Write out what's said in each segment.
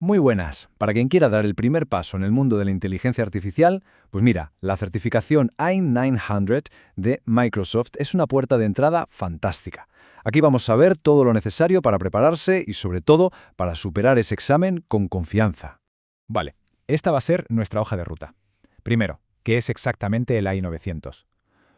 Muy buenas. Para quien quiera dar el primer paso en el mundo de la inteligencia artificial, pues mira, la certificación i900 de Microsoft es una puerta de entrada fantástica. Aquí vamos a ver todo lo necesario para prepararse y sobre todo para superar ese examen con confianza. Vale, esta va a ser nuestra hoja de ruta. Primero, ¿qué es exactamente el AI900?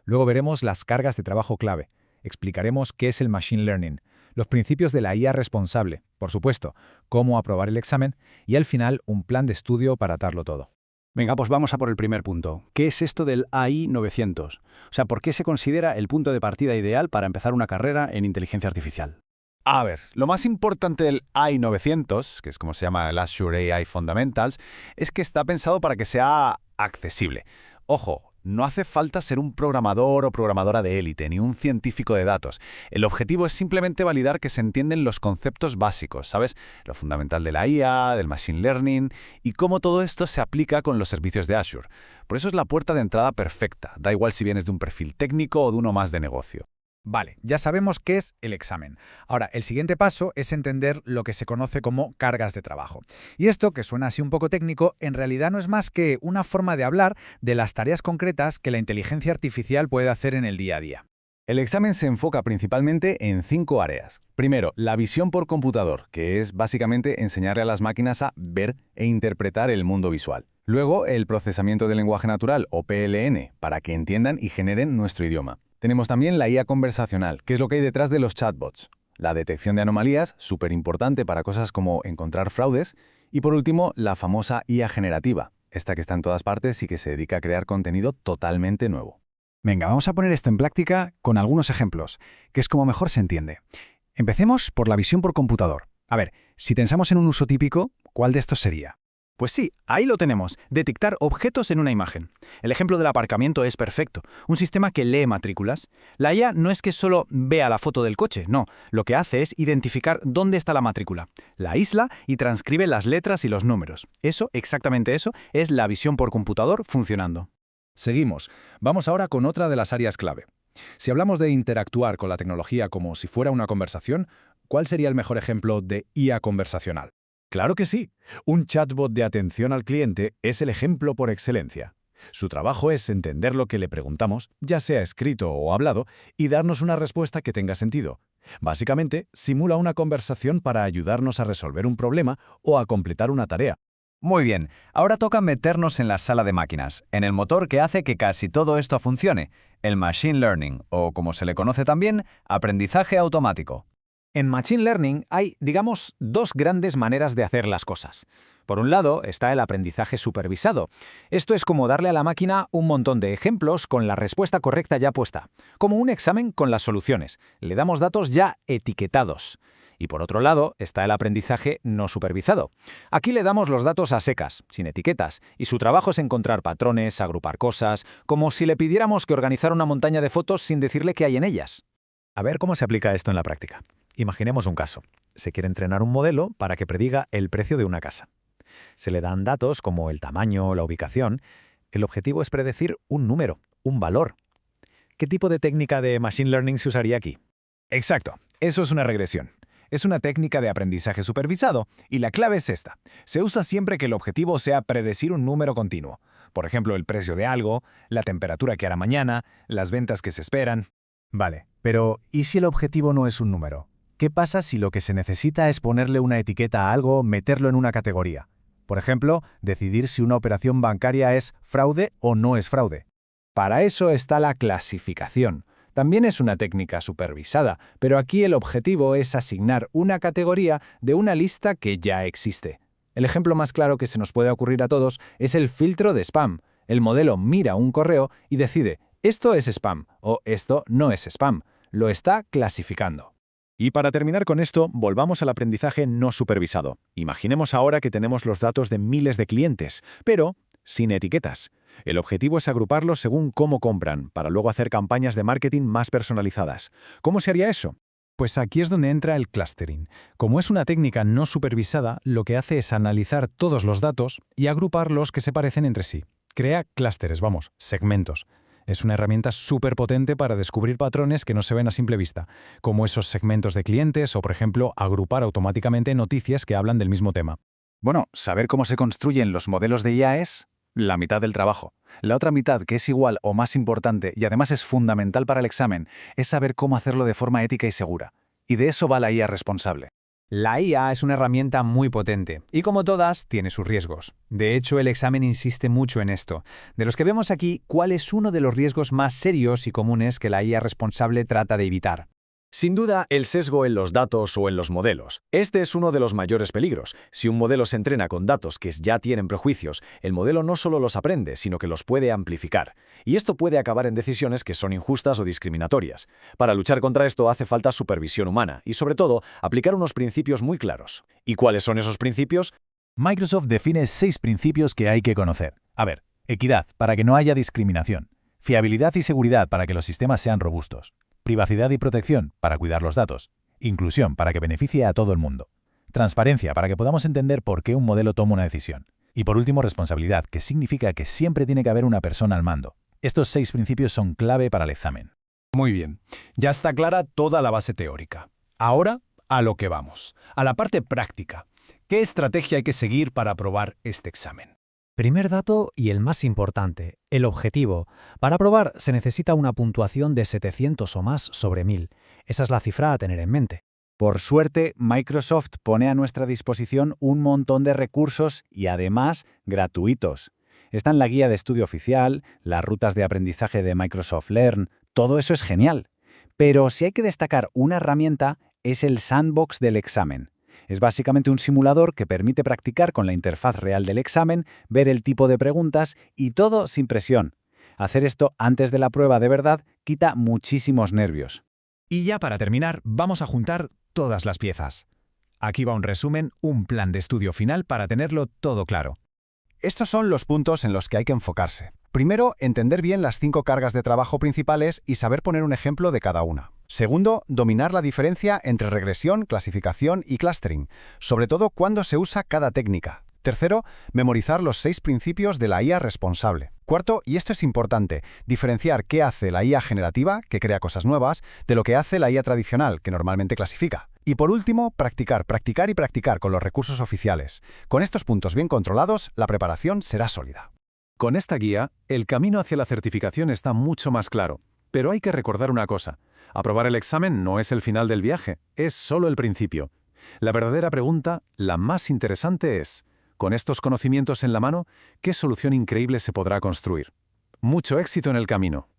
Luego veremos las cargas de trabajo clave. Explicaremos qué es el Machine Learning, los principios de la IA responsable, por supuesto, cómo aprobar el examen y al final un plan de estudio para atarlo todo. Venga, pues vamos a por el primer punto. ¿Qué es esto del AI 900? O sea, ¿por qué se considera el punto de partida ideal para empezar una carrera en inteligencia artificial? A ver, lo más importante del AI900, que es como se llama el Azure AI Fundamentals, es que está pensado para que sea accesible. Ojo, no hace falta ser un programador o programadora de élite, ni un científico de datos. El objetivo es simplemente validar que se entienden los conceptos básicos, ¿sabes? Lo fundamental de la IA, del Machine Learning, y cómo todo esto se aplica con los servicios de Azure. Por eso es la puerta de entrada perfecta, da igual si vienes de un perfil técnico o de uno más de negocio. Vale, ya sabemos qué es el examen. Ahora, el siguiente paso es entender lo que se conoce como cargas de trabajo. Y esto, que suena así un poco técnico, en realidad no es más que una forma de hablar de las tareas concretas que la inteligencia artificial puede hacer en el día a día. El examen se enfoca principalmente en 5 áreas. Primero, la visión por computador, que es básicamente enseñarle a las máquinas a ver e interpretar el mundo visual. Luego, el procesamiento del lenguaje natural, o PLN, para que entiendan y generen nuestro idioma. Tenemos también la IA conversacional, que es lo que hay detrás de los chatbots. La detección de anomalías, súper importante para cosas como encontrar fraudes. Y por último, la famosa IA generativa, esta que está en todas partes y que se dedica a crear contenido totalmente nuevo. Venga, vamos a poner esto en práctica con algunos ejemplos, que es como mejor se entiende. Empecemos por la visión por computador. A ver, si pensamos en un uso típico, ¿cuál de estos sería? Pues sí, ahí lo tenemos, detectar objetos en una imagen. El ejemplo del aparcamiento es perfecto, un sistema que lee matrículas. La IA no es que solo vea la foto del coche, no, lo que hace es identificar dónde está la matrícula, la aísla y transcribe las letras y los números. Eso, exactamente eso, es la visión por computador funcionando. Seguimos. Vamos ahora con otra de las áreas clave. Si hablamos de interactuar con la tecnología como si fuera una conversación, ¿cuál sería el mejor ejemplo de IA conversacional? Claro que sí. Un chatbot de atención al cliente es el ejemplo por excelencia. Su trabajo es entender lo que le preguntamos, ya sea escrito o hablado, y darnos una respuesta que tenga sentido. Básicamente, simula una conversación para ayudarnos a resolver un problema o a completar una tarea. Muy bien, ahora toca meternos en la sala de máquinas, en el motor que hace que casi todo esto funcione, el Machine Learning, o como se le conoce también, aprendizaje automático. En Machine Learning hay, digamos, dos grandes maneras de hacer las cosas. Por un lado está el aprendizaje supervisado. Esto es como darle a la máquina un montón de ejemplos con la respuesta correcta ya puesta, como un examen con las soluciones. Le damos datos ya etiquetados. Y por otro lado está el aprendizaje no supervisado. Aquí le damos los datos a secas, sin etiquetas, y su trabajo es encontrar patrones, agrupar cosas, como si le pidiéramos que organizara una montaña de fotos sin decirle qué hay en ellas. A ver cómo se aplica esto en la práctica. Imaginemos un caso. Se quiere entrenar un modelo para que prediga el precio de una casa. Se le dan datos como el tamaño o la ubicación. El objetivo es predecir un número, un valor. ¿Qué tipo de técnica de Machine Learning se usaría aquí? Exacto, eso es una regresión. Es una técnica de aprendizaje supervisado y la clave es esta. Se usa siempre que el objetivo sea predecir un número continuo. Por ejemplo, el precio de algo, la temperatura que hará mañana, las ventas que se esperan. Vale, pero ¿y si el objetivo no es un número? ¿Qué pasa si lo que se necesita es ponerle una etiqueta a algo, meterlo en una categoría? Por ejemplo, decidir si una operación bancaria es fraude o no es fraude. Para eso está la clasificación. También es una técnica supervisada, pero aquí el objetivo es asignar una categoría de una lista que ya existe. El ejemplo más claro que se nos puede ocurrir a todos es el filtro de spam. El modelo mira un correo y decide, esto es spam o esto no es spam. Lo está clasificando. Y para terminar con esto, volvamos al aprendizaje no supervisado. Imaginemos ahora que tenemos los datos de miles de clientes, pero sin etiquetas. El objetivo es agruparlos según cómo compran, para luego hacer campañas de marketing más personalizadas. ¿Cómo se haría eso? Pues aquí es donde entra el clustering. Como es una técnica no supervisada, lo que hace es analizar todos los datos y agrupar los que se parecen entre sí. Crea clústeres, segmentos. Es una herramienta súper potente para descubrir patrones que no se ven a simple vista, como esos segmentos de clientes o, por ejemplo, agrupar automáticamente noticias que hablan del mismo tema. Bueno, saber cómo se construyen los modelos de IA es la mitad del trabajo. La otra mitad, que es igual o más importante y además es fundamental para el examen, es saber cómo hacerlo de forma ética y segura. Y de eso va la IA responsable. La IA es una herramienta muy potente y, como todas, tiene sus riesgos. De hecho, el examen insiste mucho en esto. De los que vemos aquí, ¿cuál es uno de los riesgos más serios y comunes que la IA responsable trata de evitar? Sin duda, el sesgo en los datos o en los modelos. Este es uno de los mayores peligros. Si un modelo se entrena con datos que ya tienen prejuicios, el modelo no solo los aprende, sino que los puede amplificar. Y esto puede acabar en decisiones que son injustas o discriminatorias. Para luchar contra esto hace falta supervisión humana y, sobre todo, aplicar unos principios muy claros. ¿Y cuáles son esos principios? Microsoft define 6 principios que hay que conocer. A ver, equidad, para que no haya discriminación. Fiabilidad y seguridad, para que los sistemas sean robustos. Privacidad y protección, para cuidar los datos. Inclusión, para que beneficie a todo el mundo. Transparencia, para que podamos entender por qué un modelo toma una decisión. Y por último, responsabilidad, que significa que siempre tiene que haber una persona al mando. Estos 6 principios son clave para el examen. Muy bien, ya está clara toda la base teórica. Ahora, a lo que vamos, a la parte práctica. ¿Qué estrategia hay que seguir para aprobar este examen? Primer dato y el más importante, el objetivo. Para aprobar se necesita una puntuación de 700 o más sobre 1000. Esa es la cifra a tener en mente. Por suerte, Microsoft pone a nuestra disposición un montón de recursos y además gratuitos. Está en la guía de estudio oficial, las rutas de aprendizaje de Microsoft Learn, todo eso es genial. Pero si hay que destacar una herramienta, es el sandbox del examen. Es básicamente un simulador que permite practicar con la interfaz real del examen, ver el tipo de preguntas y todo sin presión. Hacer esto antes de la prueba de verdad quita muchísimos nervios. Y ya para terminar, vamos a juntar todas las piezas. Aquí va un resumen, un plan de estudio final para tenerlo todo claro. Estos son los puntos en los que hay que enfocarse. Primero, entender bien las 5 cargas de trabajo principales y saber poner un ejemplo de cada una. Segundo, dominar la diferencia entre regresión, clasificación y clustering, sobre todo cuándo se usa cada técnica. Tercero, memorizar los 6 principios de la IA responsable. Cuarto, y esto es importante, diferenciar qué hace la IA generativa, que crea cosas nuevas, de lo que hace la IA tradicional, que normalmente clasifica. Y por último, practicar y practicar con los recursos oficiales. Con estos puntos bien controlados, la preparación será sólida. Con esta guía, el camino hacia la certificación está mucho más claro. Pero hay que recordar una cosa. Aprobar el examen no es el final del viaje, es solo el principio. La verdadera pregunta, la más interesante es, con estos conocimientos en la mano, ¿qué solución increíble se podrá construir? Mucho éxito en el camino.